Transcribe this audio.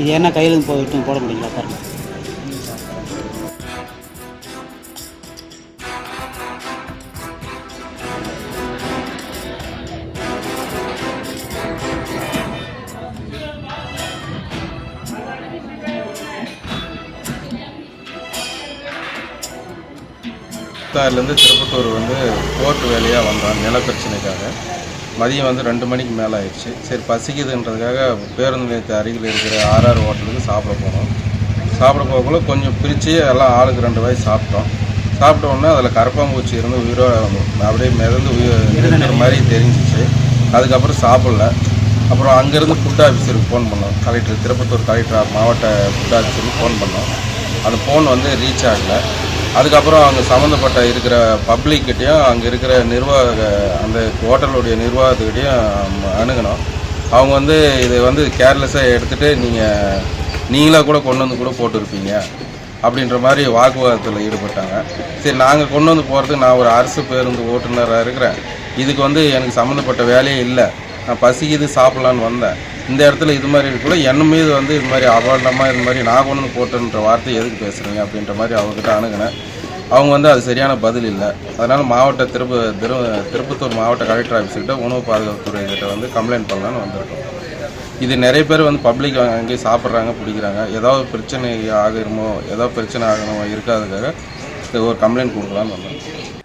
இது என்ன கையில் போயிட்டு போட முடியுங்களா பாருங்கள். இருந்து திருப்பத்தூர் கோர்ட் வேலையாக வந்தோம் நிலப்பிரச்சனைக்காக. மதியம் 2 மணிக்கு மேலே ஆயிடுச்சு. சரி பசிக்குதுன்றதுக்காக பேருந்து நிலையத்து அருகில் இருக்கிற ஆர்ஆர் ஹோட்டலுக்கு சாப்பிட போனோம். சாப்பிட போகக்குள்ள கொஞ்சம் பிரித்து எல்லாம் ஆளுக்கு 2 வாய் சாப்பிட்டோம். சாப்பிட்ட உடனே அதில் கரப்பாம்பூச்சி இருந்து உயிரோட அப்படியே மிதந்து இருக்கிற மாதிரி தெரிஞ்சிச்சு. அதுக்கப்புறம் சாப்பிடல. அப்புறம் அங்கேருந்து ஃபுட் ஆஃபீஸருக்கு ஃபோன் பண்ணோம். கலெக்டர் திருப்பத்தூர் கலெக்டர் மாவட்ட ஃபுட் ஆஃபீஸருக்கு ஃபோன் பண்ணோம். அந்த ஃபோன் ரீச் ஆகலை. அதுக்கப்புறம் அவங்க சம்மந்தப்பட்ட இருக்கிற பப்ளிக்கிட்டையும் அங்கே இருக்கிற அந்த ஹோட்டலுடைய நிர்வாகத்துக்கிட்டையும் அணுகணும். அவங்க இதை கேர்லெஸ்ஸாக எடுத்துகிட்டு நீங்களாக கூட கொண்டு கூட போட்டிருப்பீங்க அப்படின்ற மாதிரி வாக்குவாதத்தில் ஈடுபட்டாங்க. சரி நாங்கள் கொண்டு போகிறதுக்கு நான் ஒரு அரசு பேருந்து ஓட்டுநராக இருக்கிறேன். இதுக்கு எனக்கு சம்மந்தப்பட்ட வேலையே இல்லை. நான் பசிக்குது சாப்பிட்லான்னு வந்தேன். இந்த இடத்துல இது மாதிரி இருக்குள்ள என் மீது இது மாதிரி அபாண்டமாக இது மாதிரி நான் கொண்டு போட்டுன்ற வார்த்தை எதுக்கு பேசுகிறீங்க அப்படின்ற மாதிரி அவங்ககிட்ட அணுகினேன். அவங்க அது சரியான பதில் இல்லை. அதனால் திருப்பத்தூர் மாவட்ட கலெக்டர் ஆஃபீஸர்கிட்ட உணவு பாதுகாப்புத்துறை கிட்ட கம்ப்ளைண்ட் பண்ணலான்னு வந்திருக்கோம். இது நிறைய பேர் பப்ளிக் அங்கேயே சாப்பிட்றாங்க பிடிக்கிறாங்க. ஏதாவது பிரச்சனை ஆகிருமோ ஏதாவது பிரச்சனை ஆகணுமோ இருக்காதுக்காக ஒரு கம்ப்ளைண்ட் கொடுக்கலான்னு வந்தோம்.